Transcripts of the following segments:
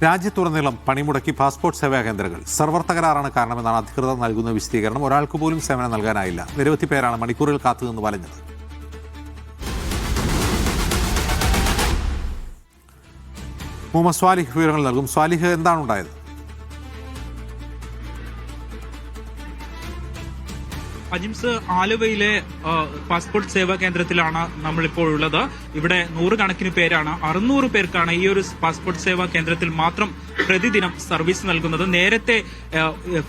രാജ്യത്തുടനീളം പണിമുടക്കി പാസ്പോർട്ട് സേവാ കേന്ദ്രങ്ങൾ സെർവർ തകരാറാണ് കാരണമെന്നാണ് അധികൃതർ നൽകുന്ന വിശദീകരണം. ഒരാൾക്ക് പോലും സേവനം നൽകാനായില്ല. നിരവധി പേരാണ് മണിക്കൂറുകൾ കാത്തുനിന്ന് വലഞ്ഞത്. മുഹമ്മദ് സ്വാലിഹ് വിവരങ്ങൾ നൽകും. സ്വാലിഹ്, എന്താണ് ഉണ്ടായത്? അജിംസ്, ആലുവയിലെ പാസ്പോർട്ട് സേവാ കേന്ദ്രത്തിലാണ് നമ്മളിപ്പോൾ ഉള്ളത്. ഇവിടെ നൂറുകണക്കിന് പേരാണ്, 600 പേർക്കാണ് ഈ ഒരു പാസ്പോർട്ട് സേവാ കേന്ദ്രത്തിൽ മാത്രം പ്രതിദിനം സർവീസ് നൽകുന്നത്. നേരത്തെ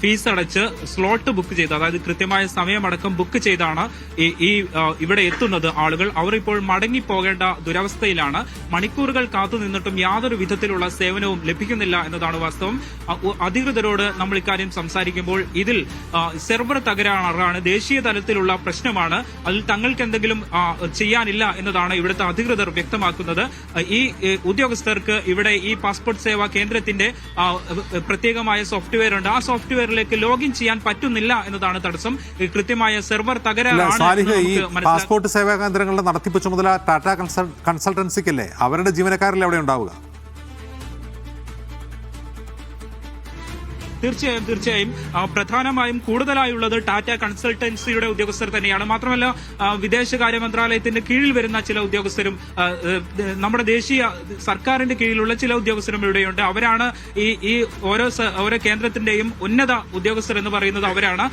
ഫീസ് അടച്ച് സ്ലോട്ട് ബുക്ക് ചെയ്ത്, അതായത് കൃത്യമായ സമയമടക്കം ബുക്ക് ചെയ്താണ് ഇവിടെ എത്തുന്നത് ആളുകൾ. അവർ ഇപ്പോൾ മടങ്ങി പോകേണ്ട ദുരവസ്ഥയിലാണ്. മണിക്കൂറുകൾ കാത്തു നിന്നിട്ടും യാതൊരു വിധത്തിലുള്ള സേവനവും ലഭിക്കുന്നില്ല എന്നതാണ് വാസ്തവം. അധികൃതരോട് നമ്മൾ ഇക്കാര്യം സംസാരിക്കുമ്പോൾ ഇതിൽ സെർവർ തകരാറാണ്, ദേശീയ തലത്തിലുള്ള പ്രശ്നമാണ്, അതിൽ തങ്ങൾക്ക് എന്തെങ്കിലും ചെയ്യാനില്ല എന്നതാണ് ഇവിടുത്തെ അധികൃതർ വ്യക്തമാക്കുന്നത്. ഈ ഉദ്യോഗസ്ഥർക്ക് ഇവിടെ ഈ പാസ്പോർട്ട് സേവാ കേന്ദ്രത്തിന്റെ പ്രത്യേകമായ സോഫ്റ്റ്വെയർ ഉണ്ട്. ആ സോഫ്റ്റ്വെയറിലേക്ക് ലോഗിൻ ചെയ്യാൻ പറ്റുന്നില്ല എന്നതാണ് തടസ്സം. കൃത്യമായ സെർവർ തകരാറാണ്. ഈ പാസ്പോർട്ട് സേവാ കേന്ദ്രങ്ങളുടെ നടത്തിപ്പ് ചുമതല ടാറ്റ കൺസൾട്ടൻസിക്കല്ലേ? അവരുടെ ജീവനക്കാരിൽ എവിടെ ഉണ്ടാവുക? തീർച്ചയായും പ്രധാനമായും കൂടുതലായുള്ളത് ടാറ്റ കൺസൾട്ടൻസിയുടെ ഉദ്യോഗസ്ഥർ തന്നെയാണ്. മാത്രമല്ല വിദേശകാര്യ മന്ത്രാലയത്തിന്റെ കീഴിൽ വരുന്ന ചില ഉദ്യോഗസ്ഥരും നമ്മുടെ ദേശീയ സർക്കാരിന്റെ കീഴിലുള്ള ചില ഉദ്യോഗസ്ഥരും ഇവിടെയുണ്ട്. അവരാണ് ഈ ഓരോ കേന്ദ്രത്തിന്റെയും ഉന്നത ഉദ്യോഗസ്ഥർ എന്ന് പറയുന്നത് അവരാണ്.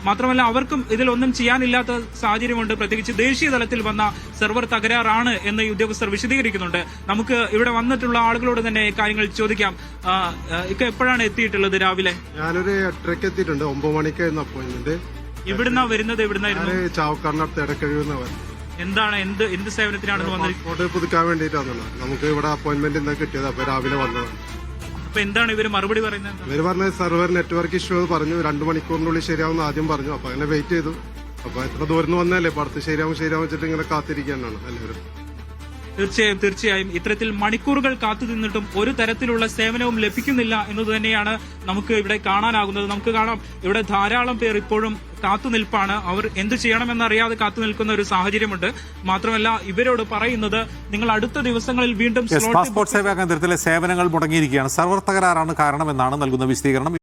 മാത്രമല്ല അവർക്കും ഇതിലൊന്നും ചെയ്യാനില്ലാത്ത സാഹചര്യമുണ്ട്. പ്രത്യേകിച്ച് ദേശീയ തലത്തിൽ വന്ന സെർവർ തകരാറാണ് എന്ന് ഈ ഉദ്യോഗസ്ഥർ വിശദീകരിക്കുന്നുണ്ട്. നമുക്ക് ഇവിടെ വന്നിട്ടുള്ള ആളുകളോട് തന്നെ കാര്യങ്ങൾ ചോദിക്കാം. ഇക്ക എപ്പോഴാണ് എത്തിയിട്ടുള്ളത്? രാവിലെ ഞാനൊരു 8:30 എത്തിയിട്ടുണ്ട്. 9 മണിക്കായിരുന്നു അപ്പോയിന്റ്മെന്റ്. ഇവിടുന്നാ വരുന്നത്? എവിടുന്നായിരുന്നു? ചാവക്കാടിനടുത്ത് ഇടക്കഴിവെന്നവർ. എന്താണ് എന്ത് സേവനത്തിനാണെന്ന് വന്നത്? പാസ്പോർട്ട് പുതുക്കാൻ വേണ്ടിയിട്ടാണല്ലോ. നമുക്ക് ഇവിടെ അപ്പോയിന്റ്മെന്റ് എന്താ കിട്ടിയത്? അപ്പൊ രാവിലെ വന്നതാണ്. അപ്പൊ എന്താണ് ഇവര് മറുപടി പറയുന്നത്? ഇവര് പറഞ്ഞത് സെർവർ നെറ്റ്വർക്ക് ഇഷ്യൂ പറഞ്ഞു, 2 മണിക്കൂറിനുള്ളിൽ ശരിയാവുന്ന ആദ്യം പറഞ്ഞു. അപ്പൊ അങ്ങനെ വെയിറ്റ് ചെയ്തു. അപ്പൊ എത്ര ദൂരം വന്നല്ലേ, ഇപ്പൊ അടുത്ത് ശരിയാവും വെച്ചിട്ട് ഇങ്ങനെ കാത്തിരിക്കാനാണ് എല്ലാവരും. തീർച്ചയായും ഇത്തരത്തിൽ മണിക്കൂറുകൾ കാത്തു നിന്നിട്ടും ഒരു തരത്തിലുള്ള സേവനവും ലഭിക്കുന്നില്ല എന്നത് തന്നെയാണ് നമുക്ക് ഇവിടെ കാണാനാകുന്നത്. നമുക്ക് കാണാം, ഇവിടെ ധാരാളം പേർ ഇപ്പോഴും കാത്തുനിൽപ്പാണ്. അവർ എന്ത് ചെയ്യണമെന്നറിയാതെ കാത്തു നിൽക്കുന്ന ഒരു സാഹചര്യമുണ്ട്. മാത്രമല്ല ഇവരോട് പറയുന്നത്, നിങ്ങൾ അടുത്ത ദിവസങ്ങളിൽ വീണ്ടും പാസ്പോർട്ട് സേവാ കേന്ദ്രത്തിലെ സേവനങ്ങൾ മുടങ്ങിയിരിക്കുകയാണ്. സെർവർ തകരാറാണ് കാരണമെന്നാണ് നൽകുന്ന വിശദീകരണം.